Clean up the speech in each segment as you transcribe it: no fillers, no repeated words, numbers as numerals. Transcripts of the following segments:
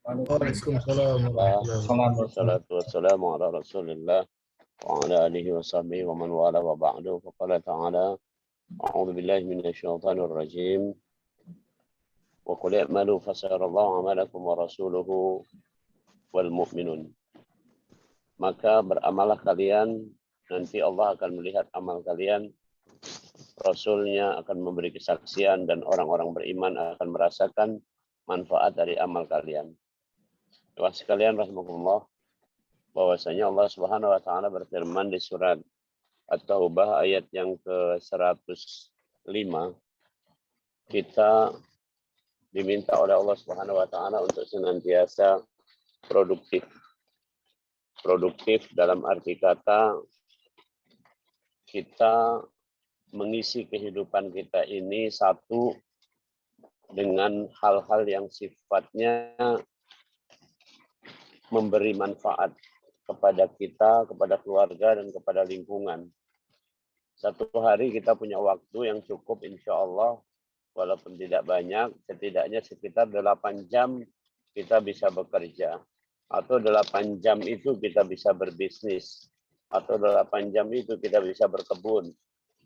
Waalaikumsalam warahmatullahi wabarakatuh. Wassalatu wassalamu ala Rasulillah wa ala alihi wa sahbihi wa man wala wa ba'du. Faqala ta'ala a'udzu billahi minasyaitonir rajim. Wa qul i'malu fasayarallahu 'amalakum wa rasuluhu wal mu'minun. Maka beramalah kalian, nanti Allah akan melihat amal kalian, Rasulnya akan memberi kesaksian, dan orang-orang beriman akan merasakan manfaat dari amal kalian. Bapak sekalian rahimakumullah, bahwasanya Allah Subhanahu wa taala berfirman di surat At-Taubah ayat yang ke-105, kita diminta oleh Allah Subhanahu wa taala untuk senantiasa produktif. Produktif dalam arti kata kita mengisi kehidupan kita ini satu dengan hal-hal yang sifatnya memberi manfaat kepada kita, kepada keluarga, dan kepada lingkungan. Satu hari kita punya waktu yang cukup, insya Allah, walaupun tidak banyak, setidaknya sekitar 8 jam kita bisa bekerja. Atau 8 jam itu kita bisa berbisnis. Atau 8 jam itu kita bisa berkebun,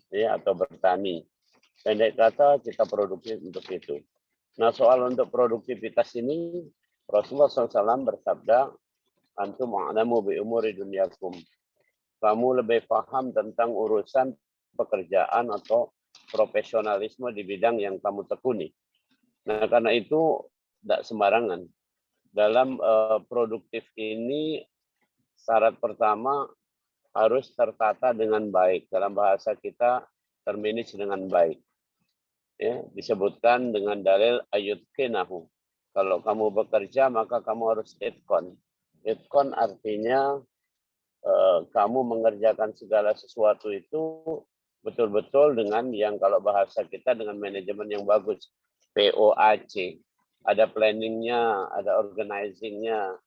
ya, atau bertani. Pendek kata, kita produktif untuk itu. Nah, soal untuk produktivitas ini, Rasulullah SAW bersabda, antum a'lamu bi umuri dunyakum. Kamu lebih paham tentang urusan pekerjaan atau profesionalisme di bidang yang kamu tekuni. Nah, karena itu tidak sembarangan. Dalam produktif ini, syarat pertama harus tertata dengan baik. Dalam bahasa kita, termanage dengan baik. Ya, disebutkan dengan dalil ayudkinahu. Kalau kamu bekerja, maka kamu harus itkon. Itkon artinya kamu mengerjakan segala sesuatu itu betul-betul dengan yang kalau bahasa kita dengan manajemen yang bagus. POAC. Ada planningnya, ada organizingnya,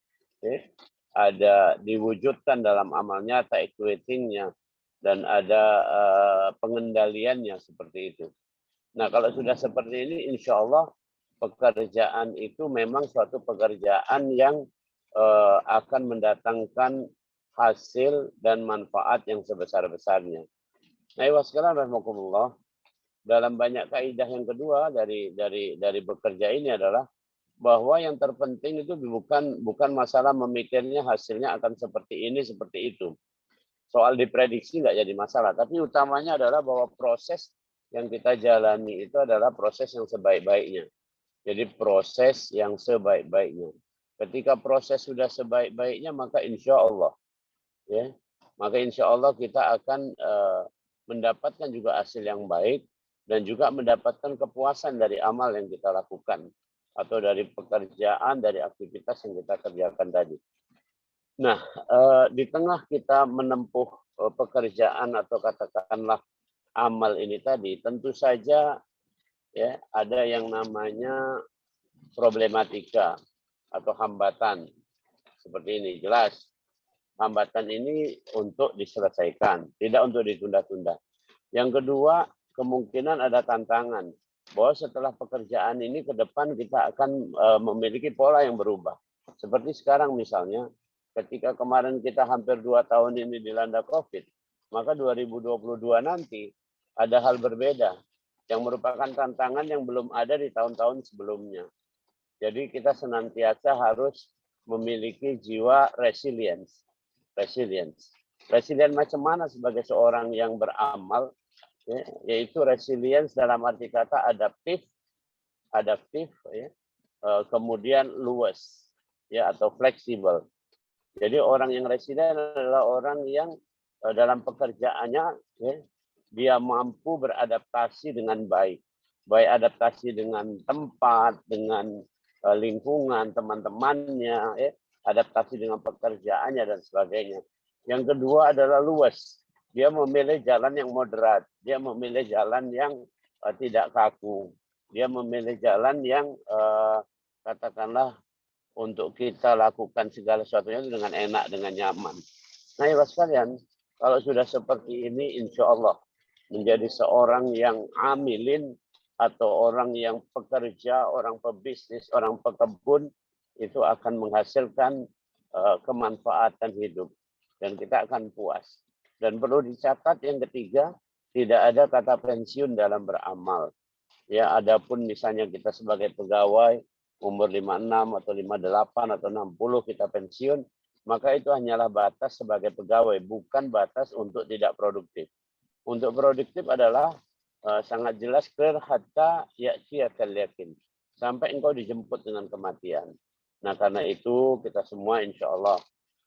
ada diwujudkan dalam amal nyata, equatingnya, dan ada pengendaliannya seperti itu. Nah, kalau sudah seperti ini, insya Allah pekerjaan itu memang suatu pekerjaan yang akan mendatangkan hasil dan manfaat yang sebesar-besarnya. Nah, sekarang rahmatullah, dalam banyak kaidah yang kedua dari bekerja ini adalah bahwa yang terpenting itu bukan masalah memikirnya hasilnya akan seperti ini, seperti itu. Soal diprediksi nggak jadi masalah, tapi utamanya adalah bahwa proses yang kita jalani itu adalah proses yang sebaik-baiknya. Jadi proses yang sebaik-baiknya. Ketika proses sudah sebaik-baiknya, maka insya Allah, ya, maka insya Allah kita akan mendapatkan juga hasil yang baik dan juga mendapatkan kepuasan dari amal yang kita lakukan atau dari pekerjaan, dari aktivitas yang kita kerjakan tadi. Nah, di tengah kita menempuh pekerjaan atau katakanlah amal ini tadi, tentu saja ya ada yang namanya problematika atau hambatan seperti ini. Jelas hambatan ini untuk diselesaikan, tidak untuk ditunda-tunda. Yang kedua, kemungkinan ada tantangan bahwa setelah pekerjaan ini ke depan kita akan memiliki pola yang berubah. Seperti sekarang misalnya, ketika kemarin kita hampir 2 tahun ini dilanda COVID, maka 2022 nanti ada hal berbeda yang merupakan tantangan yang belum ada di tahun-tahun sebelumnya. Jadi kita senantiasa harus memiliki jiwa resilience. Resilient macam mana sebagai seorang yang beramal, ya, yaitu resilience dalam arti kata adaptif, ya, kemudian luas, ya, atau fleksibel. Jadi orang yang resilient adalah orang yang dalam pekerjaannya, ya, dia mampu beradaptasi dengan baik. Baik adaptasi dengan tempat, dengan lingkungan, teman-temannya, ya, adaptasi dengan pekerjaannya, dan sebagainya. Yang kedua adalah luas. Dia memilih jalan yang moderat. Dia memilih jalan yang tidak kaku. Dia memilih jalan yang katakanlah untuk kita lakukan segala sesuatunya dengan enak, dengan nyaman. Nah, ya sekalian, kalau sudah seperti ini, insya Allah menjadi seorang yang amilin atau orang yang pekerja, orang pebisnis, orang pekebun, itu akan menghasilkan kemanfaatan hidup dan kita akan puas. Dan perlu dicatat yang ketiga, tidak ada kata pensiun dalam beramal. Ya, adapun misalnya kita sebagai pegawai umur 56 atau 58 atau 60 kita pensiun, maka itu hanyalah batas sebagai pegawai, bukan batas untuk tidak produktif. Untuk produktif adalah sangat jelas clear hatta ya'tiyakal yakin. Sampai engkau dijemput dengan kematian. Nah, karena itu kita semua insya Allah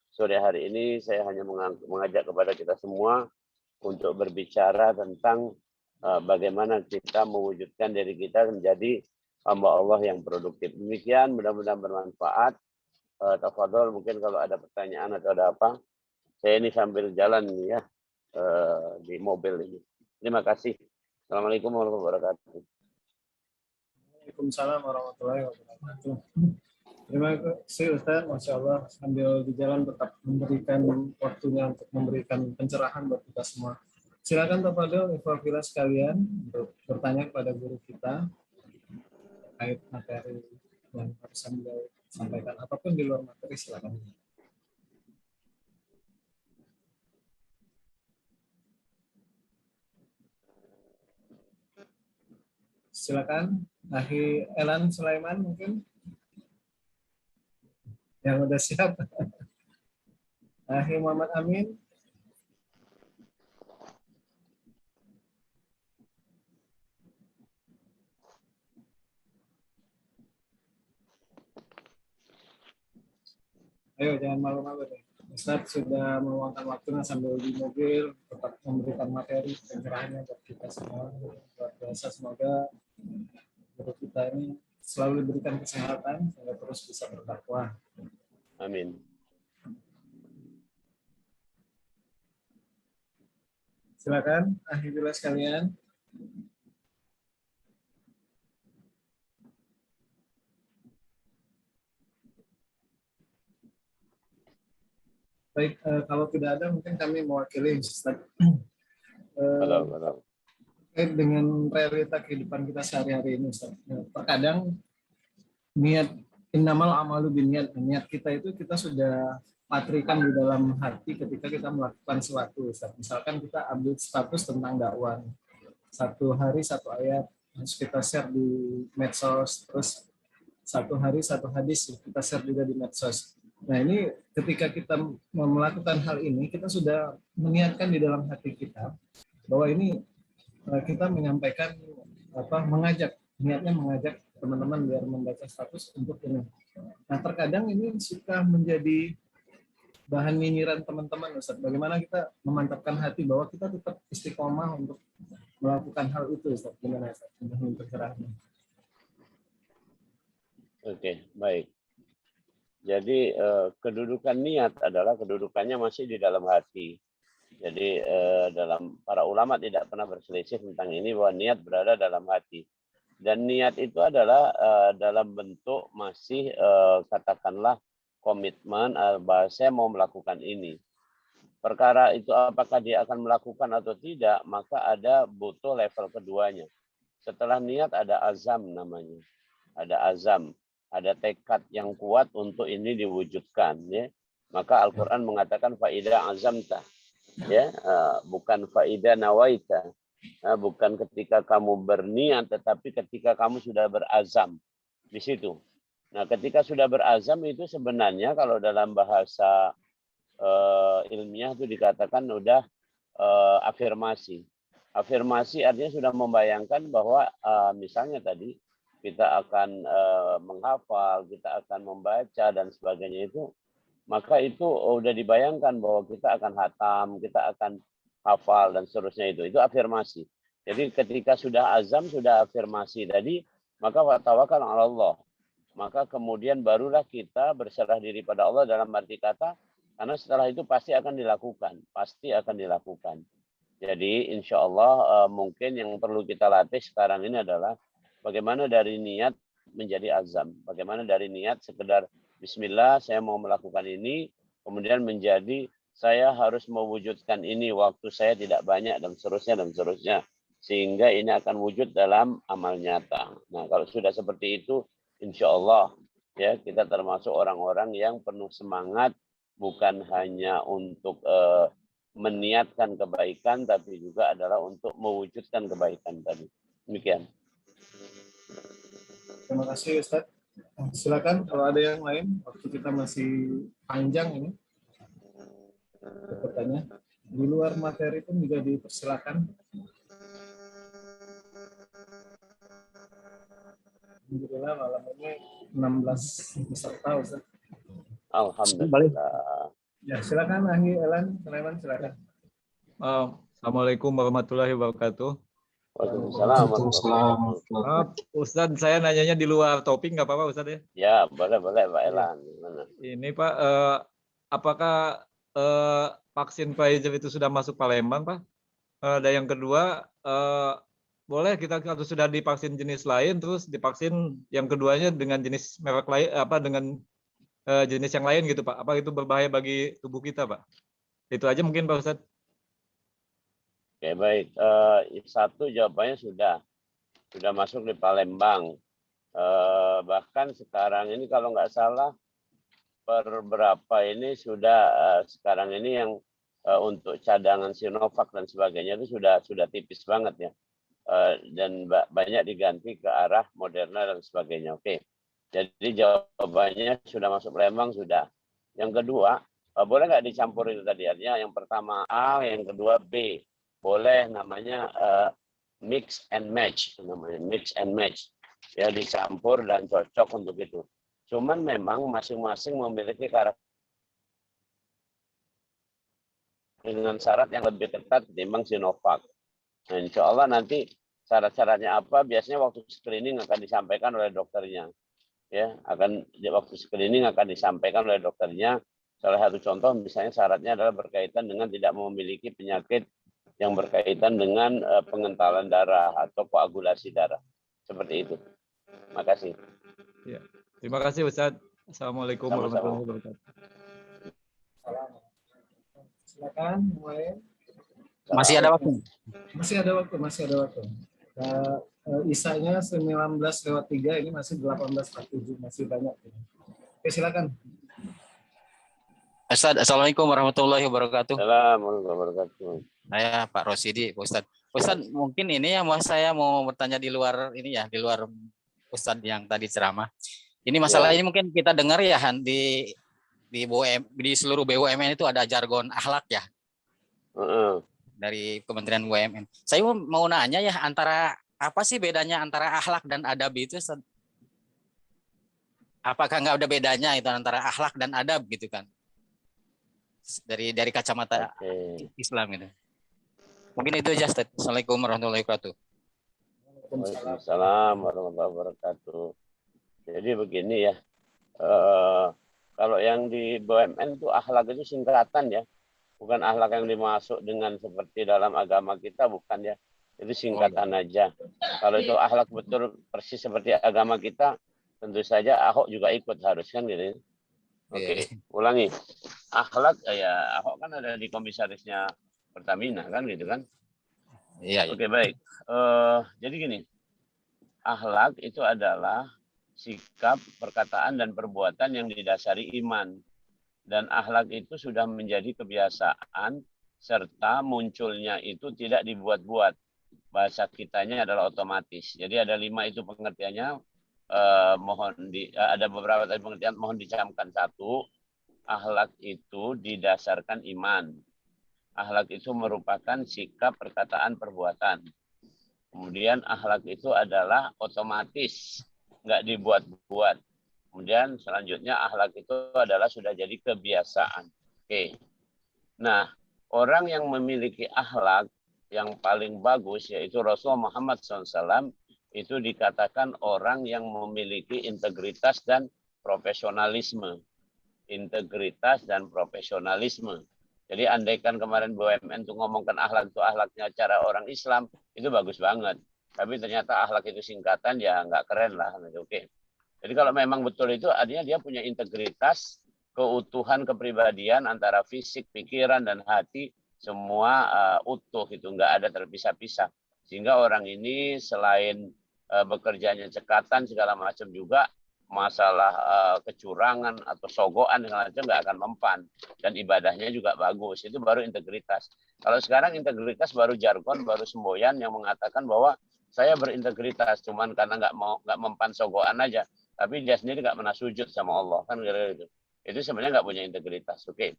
sore hari ini saya hanya mengajak kepada kita semua untuk berbicara tentang bagaimana kita mewujudkan diri kita menjadi hamba Allah yang produktif. Demikian, mudah-mudahan bermanfaat. Tafadhol, mungkin kalau ada pertanyaan atau ada apa. Saya ini sambil jalan ya di mobil ini. Terima kasih. Assalamualaikum warahmatullahi wabarakatuh. Waalaikumsalam warahmatullahi wabarakatuh. Terima kasih Ustaz, Masya Allah, sambil di jalan tetap memberikan waktunya untuk memberikan pencerahan buat kita semua. Silakan tafadhol ikhwah sekalian untuk bertanya kepada guru kita terkait materi yang harus beliau sampaikan, apapun di luar materi silakan. Silakan, Ahi Elan Sulaiman mungkin yang udah siap. Ahi Muhammad Amin. Ayo, jangan malu-malu deh. Ustaz sudah meluangkan waktunya sambil di mobil, tetap memberikan materi pencerahannya buat kita semua. Luar biasa, semoga guru kita ini selalu diberikan kesehatan sehingga terus bisa berdakwah. Amin. Silakan, ahli sekalian. Baik, kalau tidak ada mungkin kami mewakili Ustaz. Dengan realita kehidupan kita sehari-hari ini Ustaz. Terkadang niat innamal amalu binniat, niat kita itu kita sudah patrikan di dalam hati ketika kita melakukan sesuatu Ustaz. Misalkan kita ambil status tentang dakwah. Satu hari satu ayat harus kita share di medsos, terus satu hari satu hadis kita share juga di medsos. Nah ini ketika kita melakukan hal ini, kita sudah meniatkan di dalam hati kita bahwa ini kita menyampaikan mengajak, niatnya mengajak teman-teman biar membaca status untuk ini. Nah terkadang ini suka menjadi bahan nyinyiran teman-teman Ustaz. Bagaimana kita memantapkan hati bahwa kita tetap istiqomah untuk melakukan hal itu Ustaz. Gimana Ustaz? Oke, baik. Jadi kedudukan niat adalah kedudukannya masih di dalam hati. Jadi dalam para ulama tidak pernah berselisih tentang ini bahwa niat berada dalam hati. Dan niat itu adalah dalam bentuk masih katakanlah komitmen bahwa saya mau melakukan ini. Perkara itu apakah dia akan melakukan atau tidak, maka ada butuh level keduanya. Setelah niat ada azam namanya. Ada azam. Ada tekad yang kuat untuk ini diwujudkan, ya. Maka Al-Qur'an mengatakan faida azamta, ya, bukan faida nawaita, bukan ketika kamu berniat, tetapi ketika kamu sudah berazam di situ. Nah, ketika sudah berazam itu sebenarnya kalau dalam bahasa ilmiah itu dikatakan udah afirmasi. Afirmasi artinya sudah membayangkan bahwa misalnya tadi kita akan menghafal, kita akan membaca dan sebagainya itu, maka itu sudah dibayangkan bahwa kita akan hatam, kita akan hafal dan seterusnya itu. Itu afirmasi. Jadi ketika sudah azam, sudah afirmasi tadi, maka tawakal ala Allah. Maka kemudian barulah kita berserah diri pada Allah dalam arti kata, karena setelah itu pasti akan dilakukan, pasti akan dilakukan. Jadi insya Allah mungkin yang perlu kita latih sekarang ini adalah bagaimana dari niat menjadi azam. Bagaimana dari niat sekedar bismillah saya mau melakukan ini, kemudian menjadi saya harus mewujudkan ini, waktu saya tidak banyak dan seterusnya dan seterusnya. Sehingga ini akan wujud dalam amal nyata. Nah kalau sudah seperti itu, insya Allah Ya, kita termasuk orang-orang yang penuh semangat, bukan hanya untuk meniatkan kebaikan, tapi juga adalah untuk mewujudkan kebaikan tadi. Demikian. Terima kasih Ustadz. Silakan kalau ada yang lain, waktu kita masih panjang ini bertanya. Di luar materi pun juga dipersilakan. Alhamdulillah malam ini 16 peserta Ustadz. Alhamdulillah. Ya, silakan Ahi Elan, Sulaiman, silakan. Assalamualaikum warahmatullahi wabarakatuh. Waalaikumsalam warahmatullahi wabarakatuh. Ustadz, saya nanyanya di luar topik, nggak apa-apa Ustadz ya? Ya, boleh Pak Elan. Gimana? Ini Pak, apakah vaksin Pfizer itu sudah masuk Palembang Pak? Dan yang kedua, boleh kita kalau sudah divaksin jenis lain, terus divaksin yang keduanya dengan jenis merek lain, apa dengan jenis yang lain gitu Pak? Apa itu berbahaya bagi tubuh kita Pak? Itu aja mungkin Pak Ustadz. Oke, baik. Satu jawabannya sudah masuk di Palembang. Bahkan sekarang ini kalau nggak salah per berapa ini sudah sekarang ini yang untuk cadangan Sinovac dan sebagainya itu sudah tipis banget ya. Dan banyak diganti ke arah Moderna dan sebagainya. Oke. Jadi jawabannya sudah masuk Palembang sudah. Yang kedua, boleh nggak dicampur itu tadi? Artinya yang pertama A, yang kedua B. Boleh, namanya mix and match, ya, dicampur dan cocok untuk itu. Cuman memang masing-masing memiliki karakter dengan syarat yang lebih ketat ketimbang Sinovac. Nah, insya Allah nanti syarat-syaratnya apa biasanya waktu screening akan disampaikan oleh dokternya. Ya, waktu screening akan disampaikan oleh dokternya. Salah satu contoh misalnya syaratnya adalah berkaitan dengan tidak memiliki penyakit yang berkaitan dengan pengentalan darah atau koagulasi darah. Seperti itu. Makasih. Ya. Terima kasih Ustadz. Assalamualaikum warahmatullahi wabarakatuh. Silakan, mulai. Masih ada waktu. Masih ada waktu. Isanya 19:03, ini masih 18:47, masih banyak. Oke, silakan. Ustadz, Assalamualaikum warahmatullahi wabarakatuh. Assalamualaikum warahmatullahi wabarakatuh. Saya Pak Rosidi, Pak Ustadz. Ustadz, mungkin ini ya, saya mau bertanya di luar ini ya, di luar Ustadz yang tadi ceramah. Ini masalah ini mungkin kita dengar ya Han, di seluruh BUMN itu ada jargon akhlak ya. Dari Kementerian BUMN. Saya mau nanya ya, apa sih bedanya antara akhlak dan adab itu? Ustadz? Apakah nggak ada bedanya itu antara akhlak dan adab gitu kan? Dari kacamata Islam itu. Mungkin itu aja, Ustaz. Assalamualaikum warahmatullahi wabarakatuh. Waalaikumsalam warahmatullahi wabarakatuh. Jadi begini ya, kalau yang di BUMN itu akhlak itu singkatan ya, bukan akhlak yang dimasuk dengan seperti dalam agama kita, bukan ya. Itu singkatan aja. Kalau itu akhlak betul persis seperti agama kita, tentu saja Ahok juga ikut harus kan gitu. Oke, ulangi. Akhlak ya Ahok kan ada di komisarisnya Pertamina kan gitu kan? Iya. Oke, baik. Jadi gini, akhlak itu adalah sikap, perkataan dan perbuatan yang didasari iman. Dan akhlak itu sudah menjadi kebiasaan serta munculnya itu tidak dibuat-buat. Bahasa kitanya adalah otomatis. Jadi ada 5 itu pengertiannya. Ada beberapa tadi pengertian, mohon dicamkan. 1, akhlak itu didasarkan iman. Akhlak itu merupakan sikap, perkataan, perbuatan. Kemudian akhlak itu adalah otomatis, nggak dibuat-buat. Kemudian selanjutnya akhlak itu adalah sudah jadi kebiasaan. Oke. Nah, orang yang memiliki akhlak yang paling bagus yaitu Rasulullah Muhammad SAW itu dikatakan orang yang memiliki integritas dan profesionalisme. Integritas dan profesionalisme. Jadi andaikan kemarin BUMN itu ngomongkan akhlak itu akhlaknya cara orang Islam, itu bagus banget. Tapi ternyata akhlak itu singkatan, ya nggak keren lah. Oke. Jadi kalau memang betul itu, artinya dia punya integritas, keutuhan kepribadian antara fisik, pikiran, dan hati, semua utuh, itu nggak ada terpisah-pisah. Sehingga orang ini selain bekerjanya cekatan segala macam juga, masalah kecurangan atau sogokan dengan macam nggak akan mempan, dan ibadahnya juga bagus. Itu baru integritas. Kalau sekarang integritas baru jargon, baru semboyan yang mengatakan bahwa saya berintegritas, cuman karena nggak mempan sogokan aja, tapi dia sendiri nggak pernah sujud sama Allah, kan kira-kira gitu. Itu sebenarnya nggak punya integritas. Oke.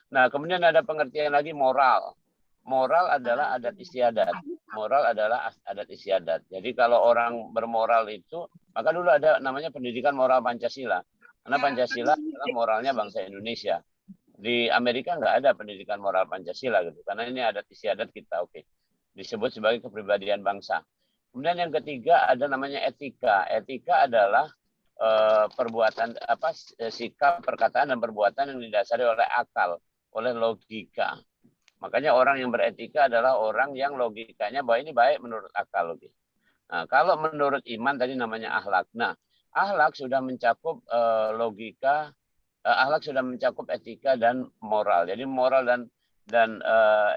Nah, kemudian ada pengertian lagi moral. Moral adalah adat istiadat. Moral adalah adat istiadat. Jadi kalau orang bermoral itu, maka dulu ada namanya pendidikan moral Pancasila. Karena Pancasila adalah moralnya bangsa Indonesia. Di Amerika nggak ada pendidikan moral Pancasila gitu. Karena ini adat istiadat kita. Oke. Disebut sebagai kepribadian bangsa. Kemudian yang ketiga ada namanya etika. Etika adalah perbuatan sikap, perkataan dan perbuatan yang didasari oleh akal, oleh logika. Makanya orang yang beretika adalah orang yang logikanya bahwa ini baik menurut akal. Nah, kalau menurut iman tadi namanya akhlak. Nah, akhlak sudah mencakup logika, akhlak sudah mencakup etika dan moral. Jadi moral dan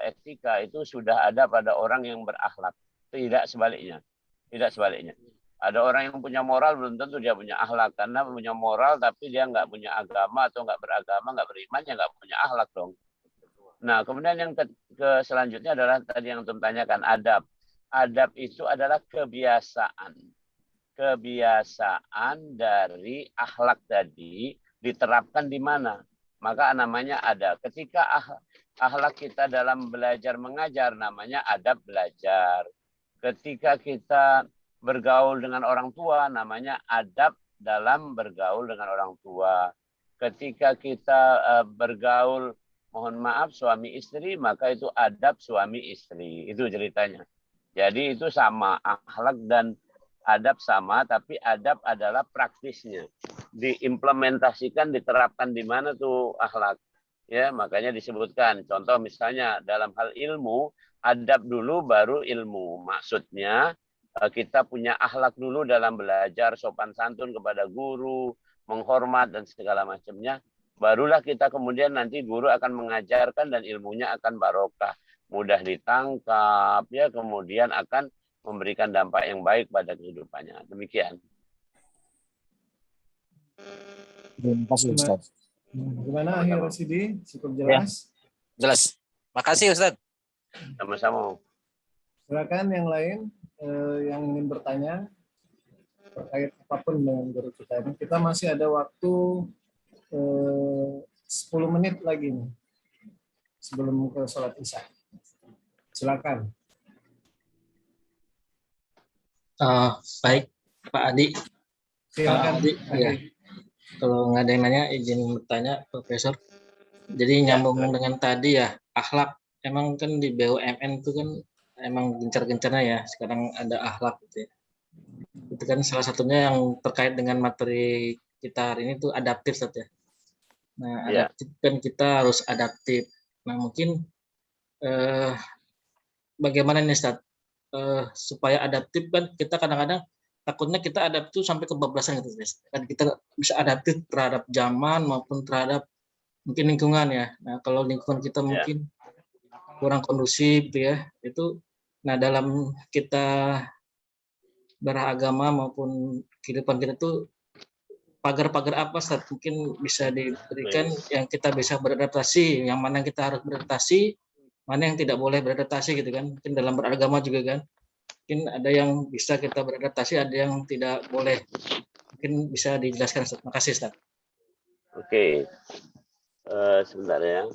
etika itu sudah ada pada orang yang berakhlak. Tidak sebaliknya. Tidak sebaliknya. Ada orang yang punya moral belum tentu dia punya akhlak, karena punya moral tapi dia nggak punya agama atau nggak beragama, nggak beriman, ya nggak punya akhlak dong. Nah, kemudian yang selanjutnya adalah tadi yang Tum tanyakan, adab. Adab itu adalah kebiasaan. Kebiasaan dari akhlak tadi diterapkan di mana? Maka namanya adab. Ketika akhlak kita dalam belajar mengajar, namanya adab belajar. Ketika kita bergaul dengan orang tua, namanya adab dalam bergaul dengan orang tua. Ketika kita bergaul, mohon maaf, suami istri, maka itu adab suami istri. Itu ceritanya. Jadi itu sama, akhlak dan adab sama, tapi adab adalah praktisnya. Diimplementasikan, diterapkan di mana tuh akhlak. Ya, makanya disebutkan. Contoh misalnya dalam hal ilmu, adab dulu baru ilmu. Maksudnya kita punya akhlak dulu dalam belajar, sopan santun kepada guru, menghormat dan segala macamnya. Barulah kita kemudian nanti guru akan mengajarkan dan ilmunya akan barokah, mudah ditangkap, ya, kemudian akan memberikan dampak yang baik pada kehidupannya. Demikian. Terima kasih Ustaz. Gimana akhir Rasidi? Cukup jelas? Jelas. Makasih Ustaz. Sama-sama. Silakan yang lain yang ingin bertanya terkait apapun dengan guru kita ini. Kita masih ada waktu 10 menit lagi nih sebelum ke sholat isya. Silakan. Baik, Pak Adi. Silakan. Adi, ya. Kalau nggak ada yang nanya, izin bertanya, Profesor. Jadi nyambung dengan tadi ya, akhlak. Emang kan di BUMN itu kan emang gencar-gencarnya ya. Sekarang ada akhlak gitu ya. Itu kan salah satunya yang terkait dengan materi kita hari ini tuh adaptif, Ustaz ya. Nah, adaptif kan kita harus adaptif. Nah, mungkin bagaimana nih, Ustaz? Supaya adaptif kan kita kadang-kadang takutnya kita adaptif sampai kebablasan gitu, guys. Kan kita bisa adaptif terhadap zaman maupun terhadap mungkin lingkungan ya. Nah, kalau lingkungan kita mungkin kurang kondusif ya, itu nah dalam kita beragama maupun kehidupan kita tuh pagar-pagar apa Ustaz mungkin bisa diberikan yang kita bisa beradaptasi, yang mana kita harus beradaptasi, mana yang tidak boleh beradaptasi gitu kan. Mungkin dalam beragama juga kan. Mungkin ada yang bisa kita beradaptasi, ada yang tidak boleh. Mungkin bisa dijelaskan Ustaz. Terima kasih Ustaz. Oke. Sebentar ya.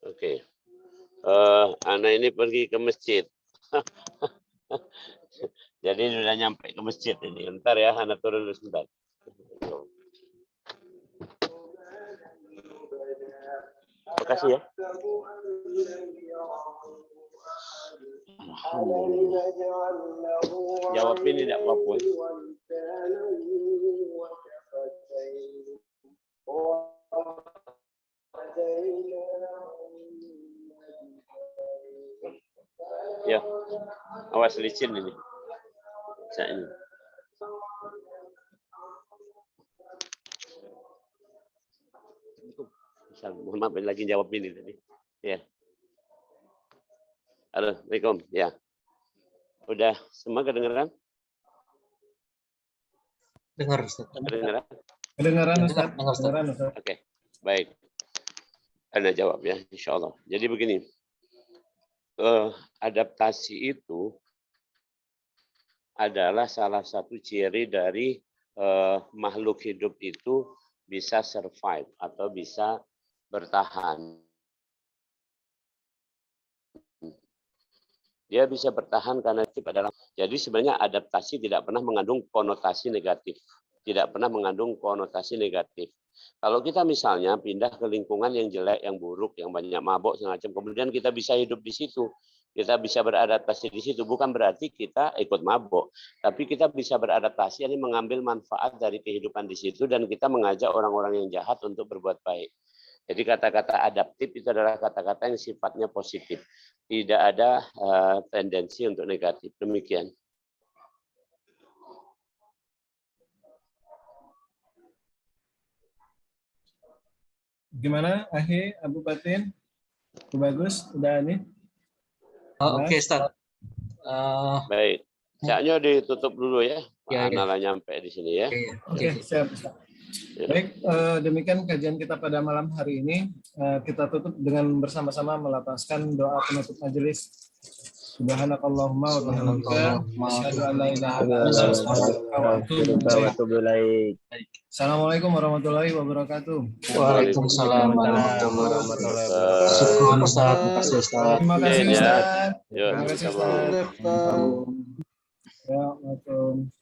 Oke. Anak ini pergi ke masjid. Jadi sudah nyampe ke masjid ini. Bentar ya, anak turun dulu sebentar. Terima kasih ya. Jawab ini tidak apa-apa. Ya, awas licin ini. Saya ini. Mohon maaf lagi jawab ini tadi. Ya. Assalamualaikum. Ya. Udah semua kedengeran? Dengar Ustaz. Kedengeran? Kedengaran Ustaz? Dengar, Ustaz. Kedengaran Ustaz? Oke. Baik. Anda jawab ya, insya Allah. Jadi begini, adaptasi itu adalah salah satu ciri dari makhluk hidup itu bisa survive atau bisa bertahan. Dia bisa bertahan karena itu adalah, jadi sebenarnya adaptasi tidak pernah mengandung konotasi negatif. Tidak pernah mengandung konotasi negatif. Kalau kita misalnya pindah ke lingkungan yang jelek, yang buruk, yang banyak mabuk, semacam, kemudian kita bisa hidup di situ, kita bisa beradaptasi di situ, bukan berarti kita ikut mabuk, tapi kita bisa beradaptasi, ini mengambil manfaat dari kehidupan di situ, dan kita mengajak orang-orang yang jahat untuk berbuat baik. Jadi kata-kata adaptif itu adalah kata-kata yang sifatnya positif. Tidak ada tendensi untuk negatif. Demikian. Gimana Ahi, Abu Batin? Bagus, udah nih. Oke, Ustaz. Baik. Caknya ditutup dulu ya. Ya, ya. Analah nyampe di sini ya. Oke, siap. Baik, demikian kajian kita pada malam hari ini. Kita tutup dengan bersama-sama melapaskan doa penutup majelis. Subhanakallahumma wa bihamdika asyhadu an la ilaha illa anta astaghfiruka wa atubu ilaik. Assalamualaikum warahmatullahi wabarakatuh. Waalaikumsalam warahmatullahi wabarakatuh. Syukur Ustaz. Terima kasih Ustaz. Terima kasih Ustaz. Yuk, Terima kasih sama-sama. Ustaz. Ya, Waalaikumsalam.